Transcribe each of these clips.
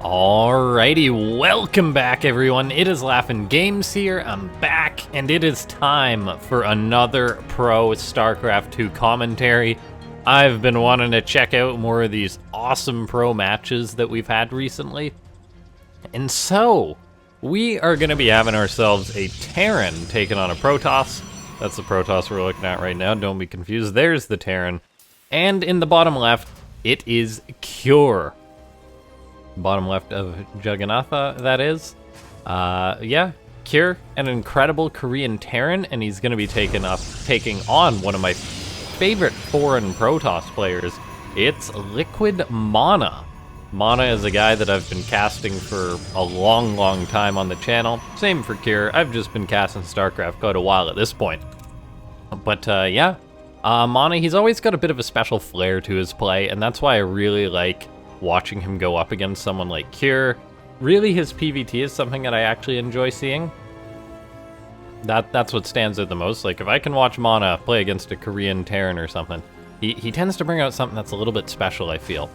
Alrighty, welcome back everyone. It is LaughNgamez here. I'm back, and it is time for another Pro Starcraft 2 commentary. I've been wanting to check out more of these awesome Pro matches that we've had recently. And so, we are going to be having ourselves a Terran taking on a Protoss. That's the Protoss we're looking at right now, don't be confused. There's the Terran. And in the bottom left, it is Cure. Bottom left of Juggernautha, that is. Yeah, Cure, an incredible Korean Terran, and he's going to be taking on one of my favorite foreign Protoss players. It's Liquid MaNa. MaNa is a guy that I've been casting for a long time on the channel. Same for Cure. I've just been casting Starcraft quite a while at this point. But yeah, MaNa, he's always got a bit of a special flair to his play, and that's why I really like watching him go up against someone like Cure. Really, his PvT is something that I actually enjoy seeing. That's what stands out the most. Like, if I can watch MaNa play against a Korean Terran or something, he tends to bring out something that's a little bit special, I feel.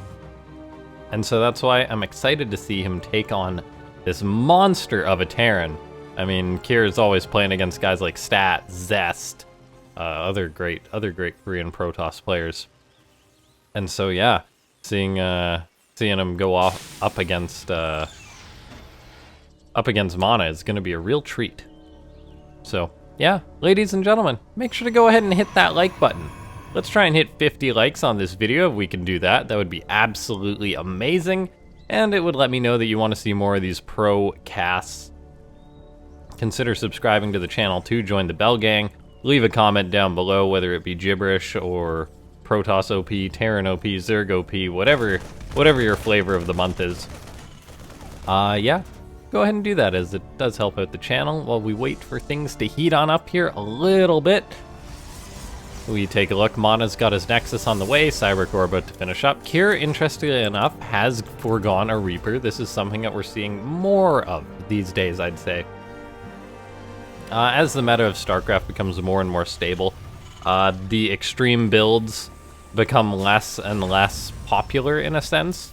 And so that's why I'm excited to see him take on this monster of a Terran. I mean, Cure is always playing against guys like Stat, Zest, other great Korean Protoss players. And so yeah, seeing him go up against MaNa is going to be a real treat. So yeah, ladies and gentlemen, make sure to go ahead and hit that like button. Let's try and hit 50 likes on this video. If we can do that, that would be absolutely amazing, and it would let me know that you want to see more of these pro casts. Consider subscribing to the channel to join the Bell Gang. Leave a comment down below, whether it be gibberish or Protoss OP, Terran OP, Zerg OP, whatever your flavor of the month is. Yeah, go ahead and do that, as it does help out the channel while we wait for things to heat on up here a little bit. We take a look. MaNa's got his Nexus on the way, Cybercore about to finish up. Cure, interestingly enough, has foregone a Reaper. This is something that we're seeing more of these days, I'd say. As the meta of StarCraft becomes more and more stable, the extreme builds become less and less popular in a sense.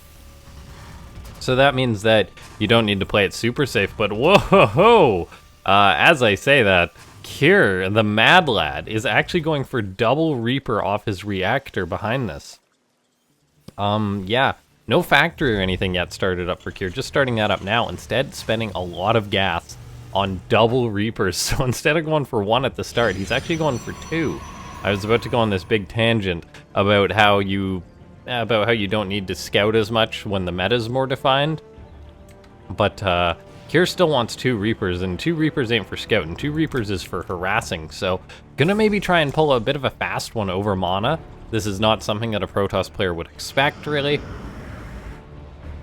So that means that you don't need to play it super safe, but whoa! As I say that, Cure, the Mad Lad, is actually going for double Reaper off his reactor behind this. Yeah, no factory or anything yet started up for Cure, just starting that up now. Instead, spending a lot of gas on double Reapers. So instead of going for one at the start, he's actually going for two. I was about to go on this big tangent about how you don't need to scout as much when the meta's more defined. But Cure still wants two Reapers, and two Reapers ain't for scouting. Two Reapers is for harassing. So gonna maybe try and pull a bit of a fast one over MaNa. This is not something that a Protoss player would expect, really.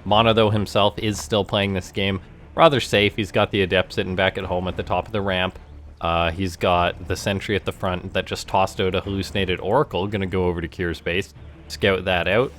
MaNa, though, himself is still playing this game rather safe. He's got the Adept sitting back at home at the top of the ramp. He's got the sentry at the front that just tossed out a hallucinated Oracle. Gonna go over to Cure's base, scout that out,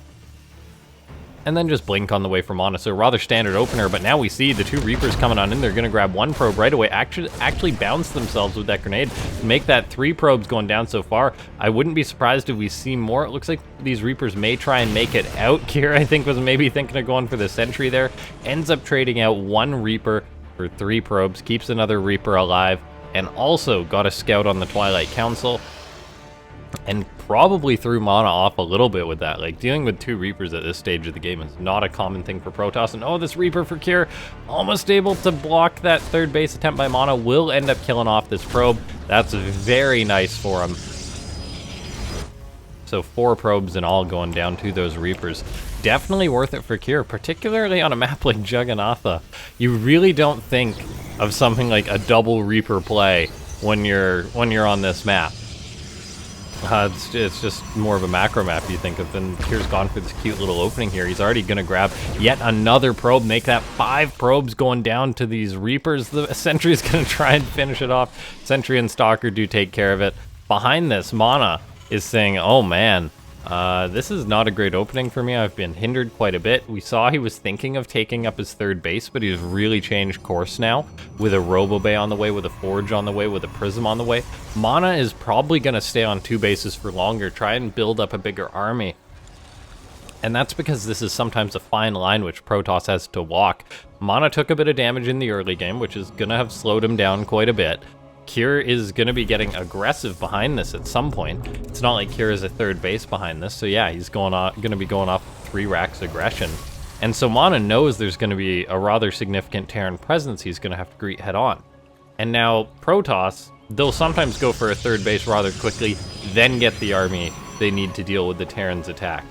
and then just blink on the way for MaNa. So rather standard opener, but now we see the two Reapers coming on in. They're gonna grab one probe right away, actually bounce themselves with that grenade, make that 3 probes going down so far. I wouldn't be surprised if we see more. It looks like these Reapers may try and make it out. Cure, I think, was maybe thinking of going for the sentry there. Ends up trading out 1 Reaper for 3 probes, keeps another Reaper alive, and also got a scout on the Twilight Council, and probably threw MaNa off a little bit with that. Like, dealing with 2 Reapers at this stage of the game is not a common thing for Protoss. And oh, this Reaper for Cure, almost able to block that 3rd base attempt by MaNa, will end up killing off this probe. That's very nice for him. So 4 probes in all going down to those Reapers. Definitely worth it for Cure, particularly on a map like Juggernautha. You really don't think of something like a double Reaper play when you're on this map. It's just more of a macro map you think of, and Cure's gone for this cute little opening here. He's already going to grab yet another probe, make that 5 probes going down to these Reapers. The Sentry's going to try and finish it off. Sentry and Stalker do take care of it. Behind this, MaNa is saying, oh man, this is not a great opening for me. I've been hindered quite a bit. We saw he was thinking of taking up his 3rd base, but he's really changed course now with a Robo Bay on the way, with a Forge on the way, with a Prism on the way. MaNa is probably going to stay on 2 bases for longer, try and build up a bigger army. And that's because this is sometimes a fine line which Protoss has to walk. MaNa took a bit of damage in the early game, which is going to have slowed him down quite a bit. Kier is going to be getting aggressive behind this at some point. It's not like Kier is a third base behind this, so yeah, he's going to be going off 3 racks aggression. And so MaNa knows there's going to be a rather significant Terran presence he's going to have to greet head on. And now Protoss, they'll sometimes go for a third base rather quickly, then get the army they need to deal with the Terran's attack.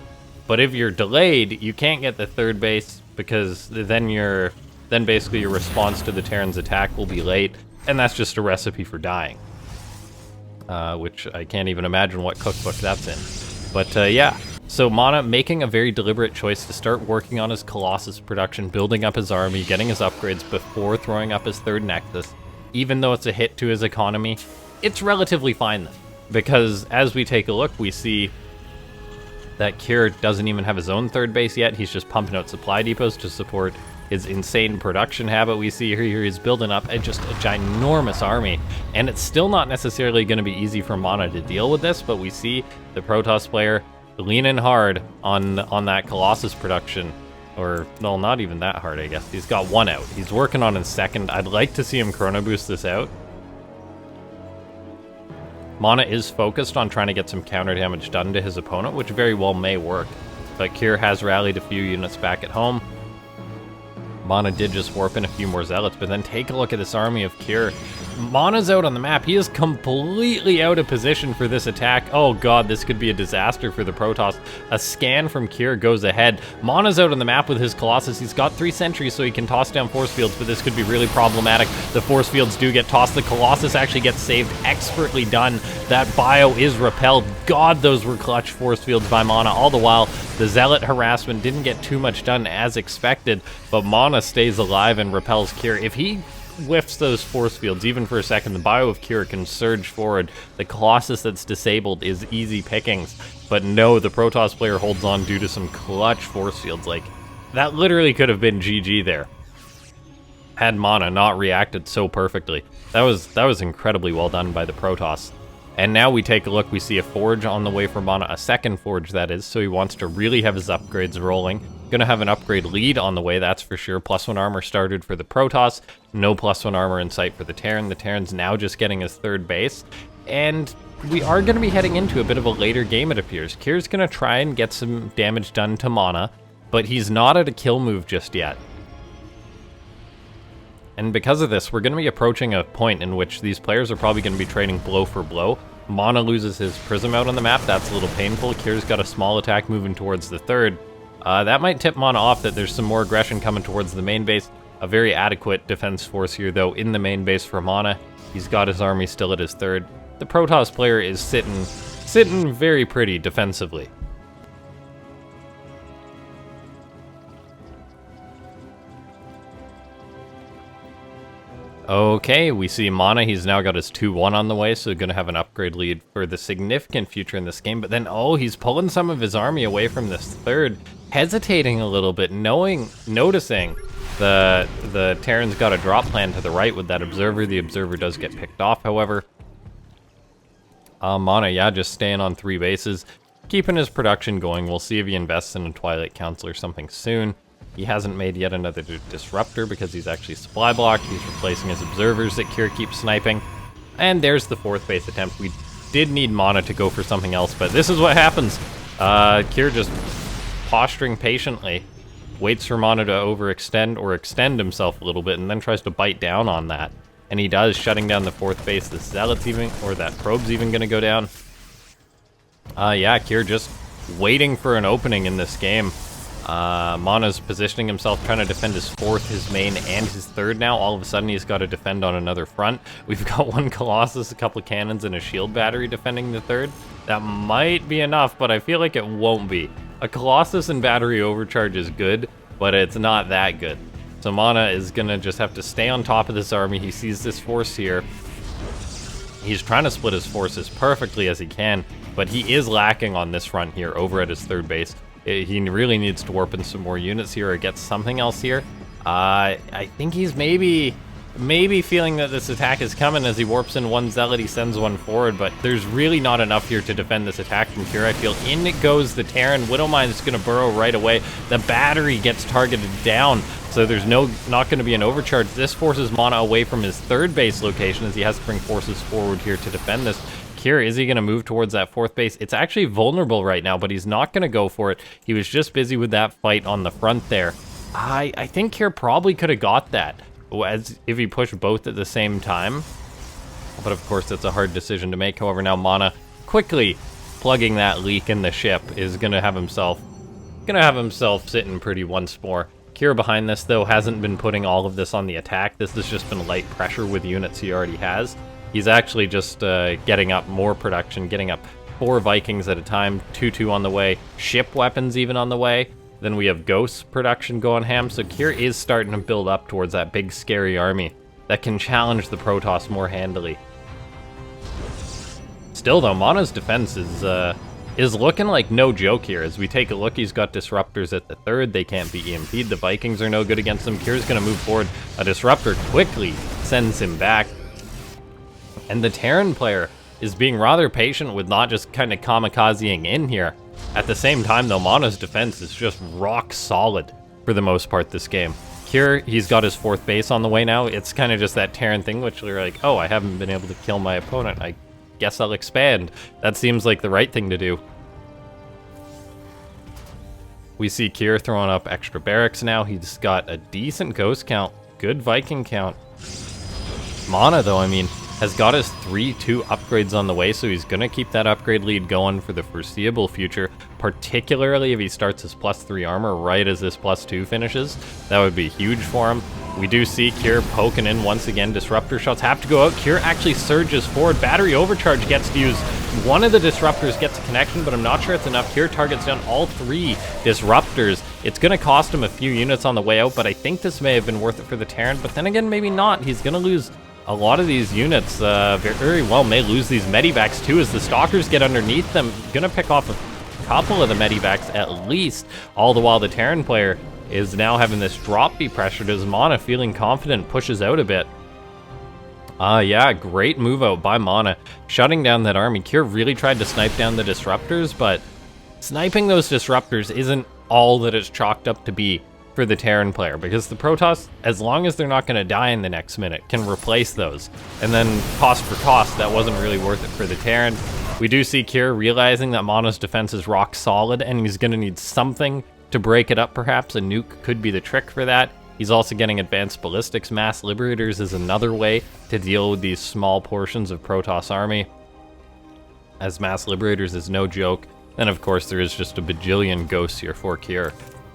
But if you're delayed, you can't get the third base because then basically your response to the Terran's attack will be late, and that's just a recipe for dying. Which I can't even imagine what cookbook that's in. But yeah, so MaNa making a very deliberate choice to start working on his Colossus production, building up his army, getting his upgrades before throwing up his third Nexus. Even though it's a hit to his economy, it's relatively fine then. Because as we take a look, we see that Kier doesn't even have his own third base yet. He's just pumping out supply depots to support his insane production habit. We see here he's building up just a ginormous army, and it's still not necessarily going to be easy for MaNa to deal with this, but we see the Protoss player leaning hard on that Colossus production, or no, not even that hard, I guess. He's got 1 out. He's working on his second. I'd like to see him chrono boost this out. MaNa is focused on trying to get some counter damage done to his opponent, which very well may work. But Kier has rallied a few units back at home. MaNa did just warp in a few more zealots, but then take a look at this army of Kier. MaNa's out on the map. He is completely out of position for this attack. Oh god, this could be a disaster for the Protoss. A scan from Kier goes ahead. MaNa's out on the map with his Colossus. He's got 3 sentries, so he can toss down force fields, but this could be really problematic. The force fields do get tossed. The Colossus actually gets saved. Expertly done. That bio is repelled. God, those were clutch force fields by MaNa. All the while, the Zealot harassment didn't get too much done as expected, but MaNa stays alive and repels Kier. If he whiffs those force fields, even for a second, the bio of Kier can surge forward. The Colossus that's disabled is easy pickings. But no, the Protoss player holds on due to some clutch force fields. Like, that literally could have been GG there, had MaNa not reacted so perfectly. That was incredibly well done by the Protoss. And now we take a look, we see a forge on the way for MaNa, a second forge that is, so he wants to really have his upgrades rolling. Gonna have an upgrade lead on the way, that's for sure. +1 armor started for the Protoss, no +1 armor in sight for the Terran. The Terran's now just getting his third base, and we are gonna be heading into a bit of a later game, it appears. Kier's gonna try and get some damage done to MaNa, but he's not at a kill move just yet. And because of this, we're going to be approaching a point in which these players are probably going to be trading blow for blow. MaNa loses his Prism out on the map. That's a little painful. Kier's got a small attack moving towards the third. That might tip MaNa off that there's some more aggression coming towards the main base. A very adequate defense force here, though, in the main base for MaNa. He's got his army still at his third. The Protoss player is sitting very pretty defensively. Okay, we see MaNa, he's now got his 2-1 on the way, so gonna have an upgrade lead for the significant future in this game, but then, oh, he's pulling some of his army away from this third, hesitating a little bit, noticing the Terran's got a drop plan to the right with that observer. The observer does get picked off, however. MaNa, yeah, just staying on 3 bases, keeping his production going. We'll see if he invests in a Twilight Council or something soon. He hasn't made yet another disruptor because he's actually supply blocked. He's replacing his observers that Kier keeps sniping. And there's the 4th base attempt. We did need MaNa to go for something else, but this is what happens. Kier just posturing patiently, waits for MaNa to overextend or extend himself a little bit, and then tries to bite down on that. And he does, shutting down the 4th base. The Zealot's even, or that probe's even gonna go down. Yeah, Kier just waiting for an opening in this game. MaNa's positioning himself, trying to defend his 4th, his main, and his 3rd now. All of a sudden, he's got to defend on another front. We've got 1 Colossus, a couple of cannons, and a shield battery defending the 3rd. That might be enough, but I feel like it won't be. A Colossus and battery overcharge is good, but it's not that good. So MaNa is going to just have to stay on top of this army. He sees this force here. He's trying to split his forces perfectly as he can, but he is lacking on this front here over at his 3rd base. He really needs to warp in some more units here or get something else here. I think he's maybe maybe feeling that this attack is coming as he warps in one Zealot, he sends one forward, but there's really not enough here to defend this attack from Cure, I feel. In it goes the Terran. Widowmine is going to burrow right away. The battery gets targeted down, so there's not going to be an overcharge. This forces MaNa away from his third base location as he has to bring forces forward here to defend this. Cure, is he going to move towards that fourth base? It's actually vulnerable right now, but he's not going to go for it. He was just busy with that fight on the front there. I think Cure probably could have got that as if he pushed both at the same time. But of course, that's a hard decision to make. However, now MaNa quickly plugging that leak in the ship is going to have himself sitting pretty once more. Cure behind this, though, hasn't been putting all of this on the attack. This has just been light pressure with units he already has. He's actually just getting up more production, getting up 4 Vikings at a time, 2-2 on the way, ship weapons even on the way. Then we have Ghost production going ham, so Cure is starting to build up towards that big scary army that can challenge the Protoss more handily. Still though, MaNa's defense is looking like no joke here. As we take a look, he's got Disruptors at the third, they can't be EMP'd, the Vikings are no good against them. Cure's gonna move forward, a Disruptor quickly sends him back. And the Terran player is being rather patient with not just kind of kamikazing in here. At the same time, though, MaNa's defense is just rock solid for the most part this game. Cure, he's got his fourth base on the way now. It's kind of just that Terran thing, which you're like, oh, I haven't been able to kill my opponent. I guess I'll expand. That seems like the right thing to do. We see Cure throwing up extra barracks now. He's got a decent Ghost count, good Viking count. MaNa, though, I mean, has got his 3-2 upgrades on the way, so he's going to keep that upgrade lead going for the foreseeable future, particularly if he starts his +3 armor right as this +2 finishes. That would be huge for him. We do see Cure poking in once again. Disruptor shots have to go out. Cure actually surges forward. Battery overcharge gets to use. One of the Disruptors gets a connection, but I'm not sure it's enough. Cure targets down all 3 Disruptors. It's going to cost him a few units on the way out, but I think this may have been worth it for the Terran, but then again, maybe not. He's going to lose a lot of these units, very well may lose these Medivacs too as the Stalkers get underneath them. Gonna pick off a couple of the Medivacs at least, all the while the Terran player is now having this drop be pressured as MaNa, feeling confident, pushes out a bit. Yeah, great move out by MaNa, shutting down that army. Cure really tried to snipe down the Disruptors, but sniping those Disruptors isn't all that it's chalked up to be for the Terran player, because the Protoss, as long as they're not going to die in the next minute, can replace those. And then cost for cost, that wasn't really worth it for the Terran. We do see Cure realizing that MaNa's defense is rock solid, and he's going to need something to break it up perhaps. A nuke could be the trick for that. He's also getting advanced ballistics. Mass Liberators is another way to deal with these small portions of Protoss army, as Mass Liberators is no joke. And of course there is just a bajillion ghosts here for Cure.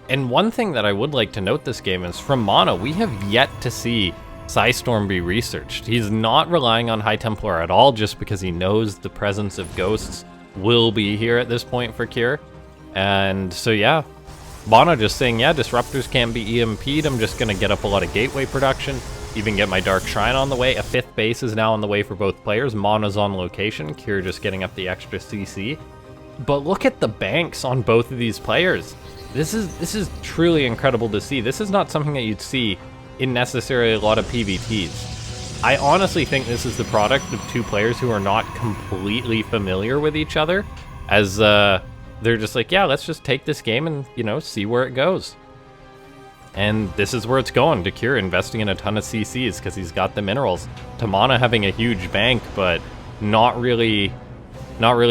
And one thing that I would like to note this game is, from MaNa, we have yet to see Psystorm be researched. He's not relying on High Templar at all, just because he knows the presence of ghosts will be here at this point for Cure. And so yeah, MaNa just saying, yeah, Disruptors can't be EMP'd, I'm just going to get up a lot of gateway production, even get my Dark Shrine on the way. A 5th base is now on the way for both players. MaNa's on location, Cure just getting up the extra CC. But look at the banks on both of these players. This is truly incredible to see. This is not something that you'd see in necessarily a lot of PvTs. I honestly think this is the product of 2 players who are not completely familiar with each other, as they're just like, yeah, let's just take this game and, you know, see where it goes. And this is where it's going, to Cure investing in a ton of CCs because he's got the minerals. To MaNa having a huge bank, but not really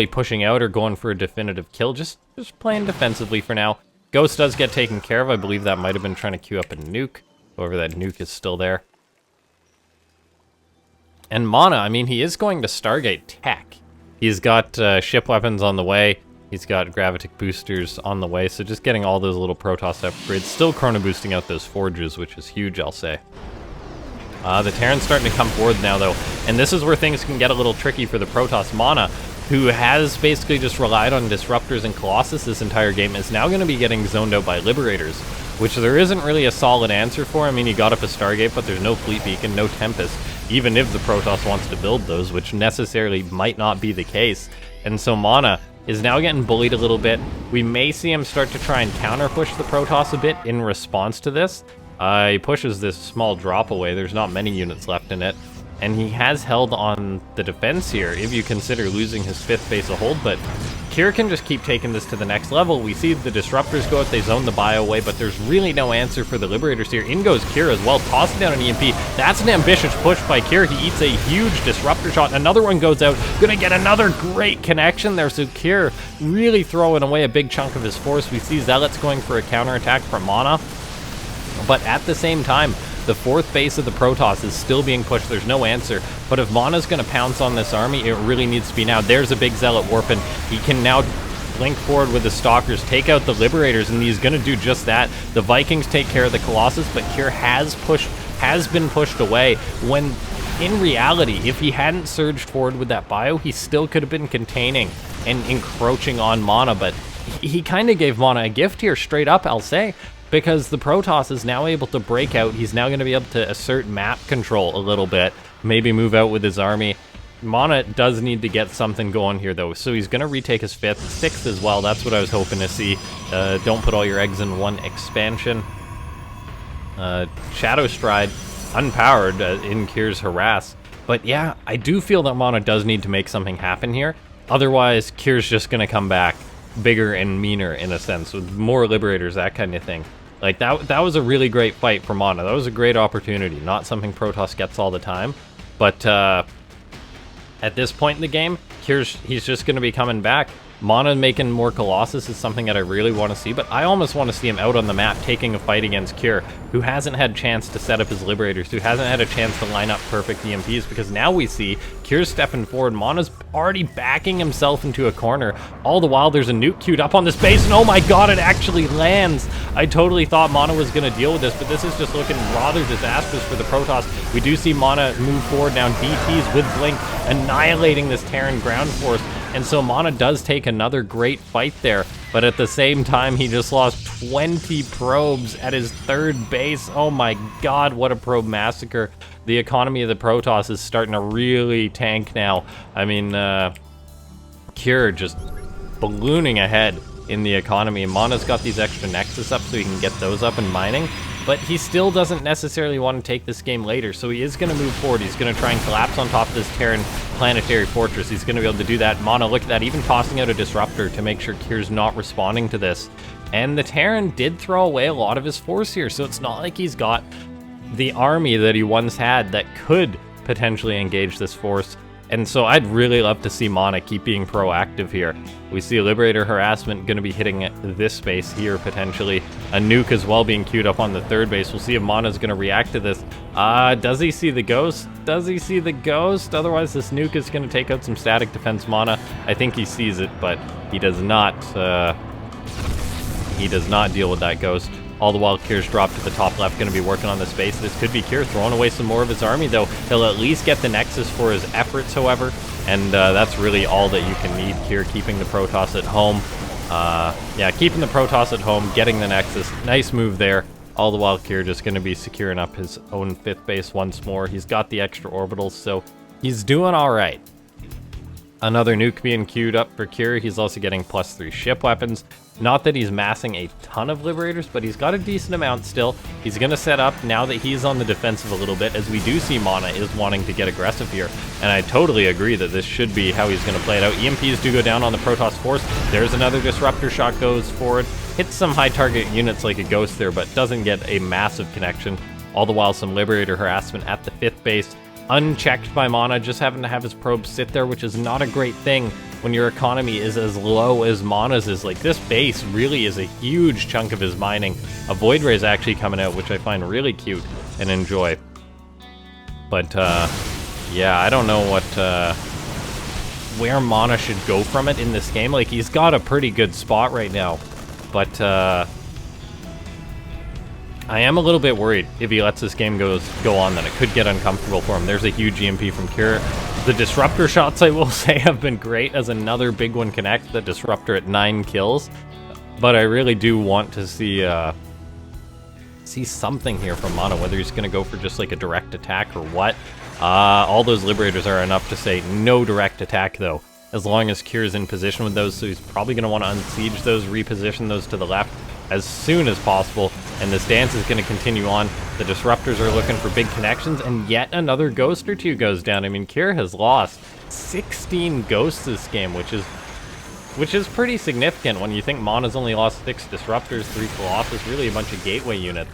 pushing out or going for a definitive kill, just playing defensively for now. Ghost does get taken care of. I believe that might have been trying to queue up a nuke. However, that nuke is still there. And MaNa, I mean, he is going to Stargate tech. He's got ship weapons on the way. He's got gravitic boosters on the way. So just getting all those little Protoss upgrades. Still chrono boosting out those forges, which is huge, I'll say. The Terran's starting to come forward now, though. And this is where things can get a little tricky for the Protoss. MaNa, who has basically just relied on Disruptors and Colossus this entire game, is now going to be getting zoned out by Liberators, which there isn't really a solid answer for. I mean, he got up a Stargate, but there's no Fleet Beacon, no Tempest, even if the Protoss wants to build those, which necessarily might not be the case. And so MaNa is now getting bullied a little bit. We may see him start to try and counter-push the Protoss a bit in response to this, He pushes this small drop away. There's not many units left in it. And he has held on the defense here, if you consider losing his 5th base a hold, but Kier can just keep taking this to the next level. We see the Disruptors go out, they zone the bio away, but there's really no answer for the Liberators here. In goes Kier as well, tossing down an EMP. That's an ambitious push by Kier. He eats a huge Disruptor shot. Another one goes out, gonna get another great connection there. So Kier really throwing away a big chunk of his force. We see Zealots going for a counterattack from MaNa, but at the same time, the 4th base of the Protoss is still being pushed. There's no answer. But if MaNa's going to pounce on this army, it really needs to be now. There's a big Zealot Warpin. He can now link forward with the Stalkers, take out the Liberators, and he's going to do just that. The Vikings take care of the Colossus, but Kier has been pushed away, when in reality, if he hadn't surged forward with that bio, he still could have been containing and encroaching on MaNa, but he kind of gave MaNa a gift here, straight up, I'll say. Because the Protoss is now able to break out. He's now going to be able to assert map control a little bit. Maybe move out with his army. MaNa does need to get something going here, though. So he's going to retake his 5th, 6th as well. That's what I was hoping to see. Don't put all your eggs in one expansion. Shadow Stride, unpowered in Kier's Harass. But yeah, I do feel that MaNa does need to make something happen here. Otherwise, Kier's just going to come back bigger and meaner, in a sense, with more Liberators, that kind of thing. Like, that was a really great fight for MaNa. That was a great opportunity, not something Protoss gets all the time. But at this point in the game, he's just going to be coming back. MaNa making more Colossus is something that I really want to see, but I almost want to see him out on the map taking a fight against Kier, who hasn't had a chance to set up his Liberators, who hasn't had a chance to line up perfect EMPs, because now we see Kier's stepping forward, MaNa's already backing himself into a corner. All the while, there's a nuke queued up on this base, and oh my god, it actually lands! I totally thought MaNa was going to deal with this, but this is just looking rather disastrous for the Protoss. We do see MaNa move forward now, DTs with Blink, annihilating this Terran ground force. And so MaNa does take another great fight there, but at the same time, he just lost 20 probes at his 3rd base. Oh my god, what a probe massacre. The economy of the Protoss is starting to really tank now. I mean, Kier just ballooning ahead in the economy. MaNa's got these extra Nexus up so he can get those up and mining, but he still doesn't necessarily want to take this game later, so he is going to move forward. He's going to try and collapse on top of this Terran planetary fortress. He's going to be able to do that. MaNa, look at that, even tossing out a Disruptor to make sure Kier's not responding to this. And the Terran did throw away a lot of his force here, so it's not like he's got the army that he once had that could potentially engage this force. And so I'd really love to see MaNa keep being proactive here. We see a Liberator harassment going to be hitting this space here, potentially. A nuke as well being queued up on the 3rd base. We'll see if MaNa's going to react to this. Does he see the ghost? Does he see the ghost? Otherwise, this nuke is going to take out some static defense MaNa. I think he sees it, but he does not. He does not deal with that ghost. All the while, Kier's dropped to the top left, going to be working on the space. This could be Kier throwing away some more of his army, though. He'll at least get the Nexus for his efforts, however, and that's really all that you can need. Kier keeping the Protoss at home. Yeah, keeping the Protoss at home, getting the Nexus. Nice move there. All the while, Kier just going to be securing up his own 5th base once more. He's got the extra orbitals, so he's doing all right. Another nuke being queued up for Kier. He's also getting +3 ship weapons. Not that he's massing a ton of Liberators, but he's got a decent amount still. He's going to set up now that he's on the defensive a little bit, as we do see MaNa is wanting to get aggressive here. And I totally agree that this should be how he's going to play it out. EMPs do go down on the Protoss force. There's another Disruptor shot goes forward. Hits some high target units like a Ghost there, but doesn't get a massive connection. All the while, some Liberator harassment at the 5th base. Unchecked by MaNa, just having to have his probes sit there, which is not a great thing when your economy is as low as MaNa's is. Like, this base really is a huge chunk of his mining. A Void Ray is actually coming out, which I find really cute and enjoy. But, yeah, I don't know what, where MaNa should go from it in this game. Like, he's got a pretty good spot right now, but, I am a little bit worried if he lets this game go on, then it could get uncomfortable for him. There's a huge EMP from Kier. The Disruptor shots, I will say, have been great as another big one connects. The Disruptor at 9 kills. But I really do want to see something here from MaNa, whether he's going to go for just like a direct attack or what. All those Liberators are enough to say no direct attack, though, as long as Kier's in position with those, so he's probably going to want to unsiege those, reposition those to the left. as soon as possible, and this dance is going to continue on. The disruptors are looking for big connections, and yet another ghost or two goes down. I mean, Kier has lost 16 ghosts this game, which is pretty significant when you think MaNa's only lost 6 disruptors, 3 Colossus, really a bunch of gateway units.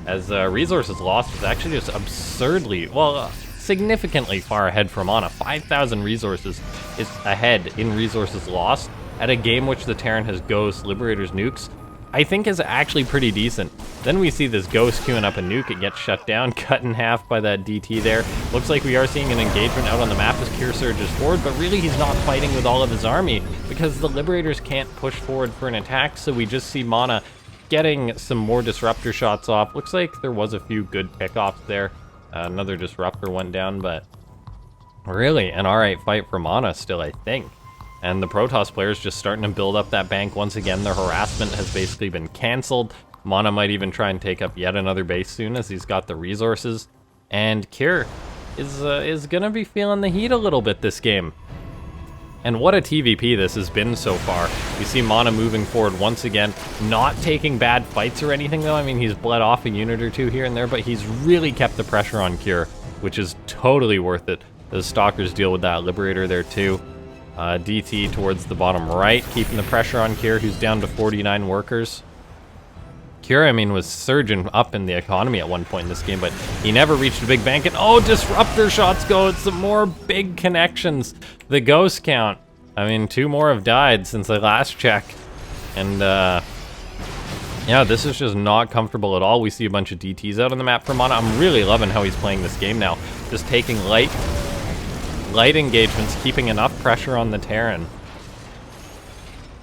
As resources lost is actually just absurdly, well, significantly far ahead for MaNa. 5,000 resources is ahead in resources lost at a game which the Terran has ghosts, liberators, nukes. I think is actually pretty decent. Then we see this ghost queuing up a nuke. It gets shut down, cut in half by that DT there. Looks like we are seeing an engagement out on the map as Kier surges forward, but really he's not fighting with all of his army because the liberators can't push forward for an attack, so we just see MaNa getting some more disruptor shots off. Looks like there was a few good pickoffs there. Another disruptor went down, but really an alright fight for MaNa still, I think. And the Protoss players just starting to build up that bank once again. Their harassment has basically been cancelled. MaNa might even try and take up yet another base soon as he's got the resources. And Kier is gonna be feeling the heat a little bit this game. And what a TvP this has been so far. We see MaNa moving forward once again, not taking bad fights or anything though. I mean, he's bled off a unit or two here and there, but he's really kept the pressure on Kier, which is totally worth it. The Stalkers deal with that Liberator there too. DT towards the bottom right, keeping the pressure on Kier, who's down to 49 workers. Kier, I mean, was surging up in the economy at one point in this game, but he never reached a big bank. And oh, disruptor shots go. It's some more big connections. The ghost count. I mean, 2 more have died since I last checked. And yeah, this is just not comfortable at all. We see a bunch of DTs out on the map for MaNa. I'm really loving how he's playing this game now. Just taking light engagements, keeping enough pressure on the Terran.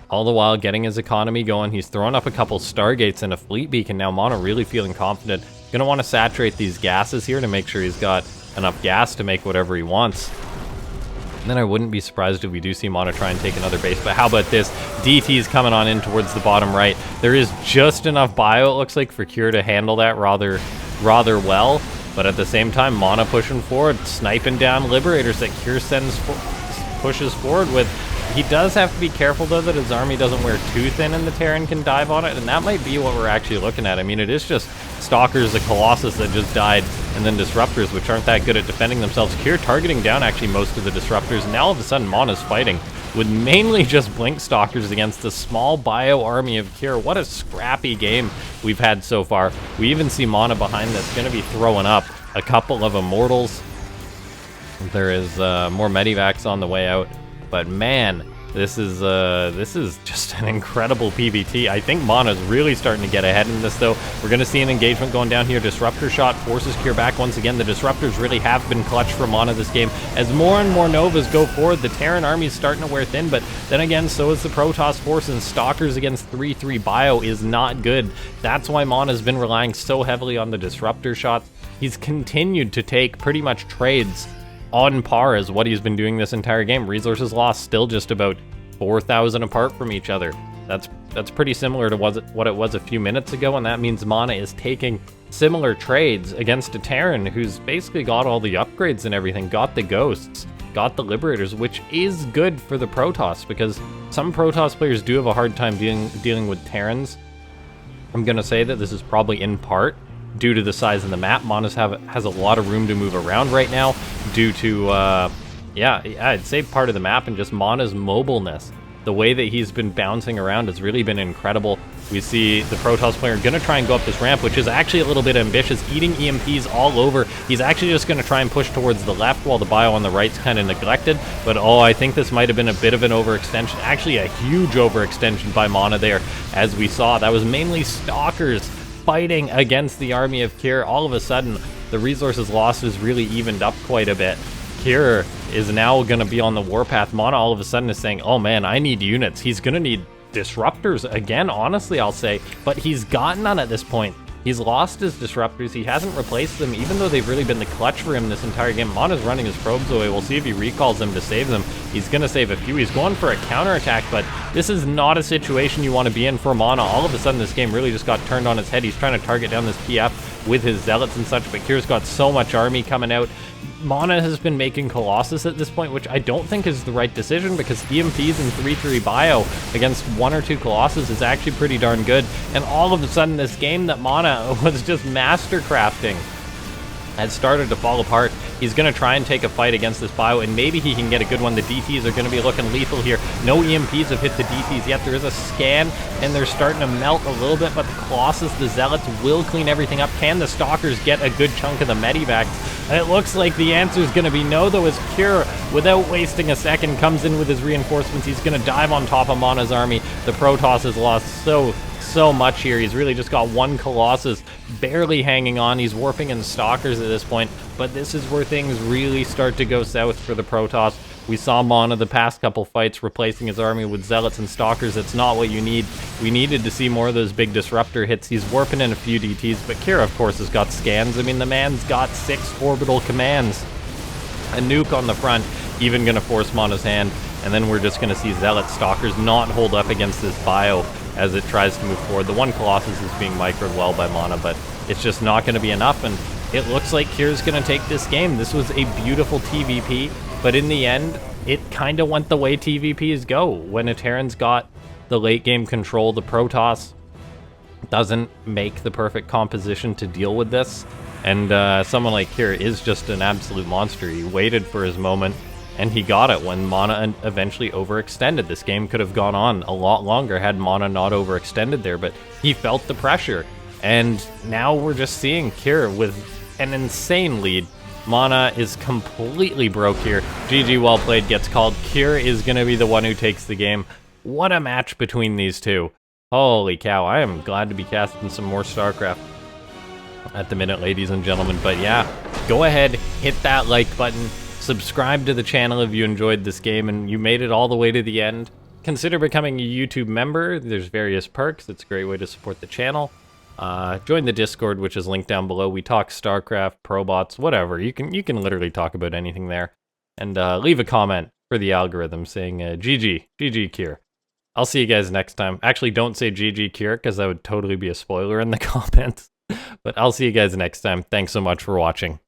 All the while getting his economy going. He's throwing up a couple Stargates and a fleet beacon now. MaNa really feeling confident. Gonna want to saturate these gases here to make sure he's got enough gas to make whatever he wants. And then I wouldn't be surprised if we do see MaNa try and take another base. But how about this? DT's coming on in towards the bottom right. There is just enough bio, it looks like, for Kier to handle that rather well. But at the same time, MaNa pushing forward, sniping down Liberators that Kier pushes forward with. He does have to be careful, though, that his army doesn't wear too thin and the Terran can dive on it, and that might be what we're actually looking at. I mean, it is just Stalkers, a Colossus that just died, and then Disruptors, which aren't that good at defending themselves. Kier targeting down, actually, most of the Disruptors, and now all of a sudden, MaNa's fighting with mainly just Blink Stalkers against the small bio army of Kier. What a scrappy game we've had so far. We even see MaNa behind that's going to be throwing up a couple of Immortals. There is more Medivacs on the way out, but man, this is just an incredible PvT. I think MaNa's really starting to get ahead in this, though. We're going to see an engagement going down here. Disruptor shot forces Kier back once again. The Disruptors really have been clutch for MaNa this game. As more and more Novas go forward, the Terran army is starting to wear thin, but then again, so is the Protoss force, and Stalkers against 3-3 bio is not good. That's why MaNa's been relying so heavily on the Disruptor shots. He's continued to take pretty much trades on par as what he's been doing this entire game. Resources lost still just about 4,000 apart from each other. That's pretty similar to what it was a few minutes ago, and that means MaNa is taking similar trades against a Terran who's basically got all the upgrades and everything, got the Ghosts, got the Liberators, which is good for the Protoss, because some Protoss players do have a hard time dealing with Terrans. I'm gonna say that this is probably in part due to the size of the map. MaNa's has a lot of room to move around right now due to, yeah, I'd say part of the map and just MaNa's mobileness. The way that he's been bouncing around has really been incredible. We see the Protoss player going to try and go up this ramp, which is actually a little bit ambitious, eating EMPs all over. He's actually just going to try and push towards the left while the bio on the right's kind of neglected. But oh, I think this might have been a bit of an overextension. Actually, a huge overextension by MaNa there, as we saw. That was mainly Stalkers fighting against the army of Kier. All of a sudden, the resources lost is really evened up quite a bit. Kier is now going to be on the warpath. MaNa all of a sudden is saying, oh man, I need units. He's going to need Disruptors again, honestly, I'll say. But he's got none at this point. He's lost his Disruptors. He hasn't replaced them, even though they've really been the clutch for him this entire game. MaNa's running his probes away. We'll see if he recalls them to save them. He's going to save a few. He's going for a counterattack, but this is not a situation you want to be in for MaNa. All of a sudden, this game really just got turned on its head. He's trying to target down this PF with his Zealots and such, but Kier's got so much army coming out. MaNa has been making Colossus at this point, which I don't think is the right decision, because EMPs and 3-3 bio against 1 or 2 Colossus is actually pretty darn good. And all of a sudden, this game that MaNa was just mastercrafting had started to fall apart. He's going to try and take a fight against this bio, and maybe he can get a good one. The DTs are going to be looking lethal here. No EMPs have hit the DTs yet. There is a scan, and they're starting to melt a little bit, but the Colossus, the Zealots, will clean everything up. Can the Stalkers get a good chunk of the medivacs? And it looks like the answer is going to be no, though, as Cure, without wasting a second, comes in with his reinforcements. He's going to dive on top of MaNa's army. The Protoss has lost so much here. He's really just got 1 Colossus barely hanging on. He's warping in Stalkers at this point, but this is where things really start to go south for the Protoss. We saw MaNa the past couple fights replacing his army with Zealots and Stalkers. It's not what you need. We needed to see more of those big disruptor hits. He's warping in a few DTs, but Kira, of course, has got scans. I mean, the man's got 6 orbital commands. A nuke on the front, even going to force MaNa's hand, and then we're just going to see Zealot Stalkers not hold up against this bio as it tries to move forward. The 1 Colossus is being microed well by MaNa, but it's just not going to be enough, and it looks like Kier's going to take this game. This was a beautiful TvP, but in the end, it kind of went the way TvPs go. When a Terran's got the late game control, the Protoss doesn't make the perfect composition to deal with this, and someone like Kier is just an absolute monster. He waited for his moment, and he got it when MaNa eventually overextended. This game could have gone on a lot longer had MaNa not overextended there, but he felt the pressure. And now we're just seeing Kier with an insane lead. MaNa is completely broke here. GG, well played, gets called. Kier is going to be the one who takes the game. What a match between these two. Holy cow, I am glad to be casting some more Starcraft at the minute, ladies and gentlemen. But yeah, go ahead, hit that like button. Subscribe to the channel if you enjoyed this game and you made it all the way to the end. Consider becoming a YouTube member. There's various perks. It's a great way to support the channel. Join the Discord, which is linked down below. We talk Starcraft, Probots, whatever. You can literally talk about anything there. And leave a comment for the algorithm saying GG Kier. I'll see you guys next time. Actually, don't say GG Kier, because that would totally be a spoiler in the comments. But I'll see you guys next time. Thanks so much for watching.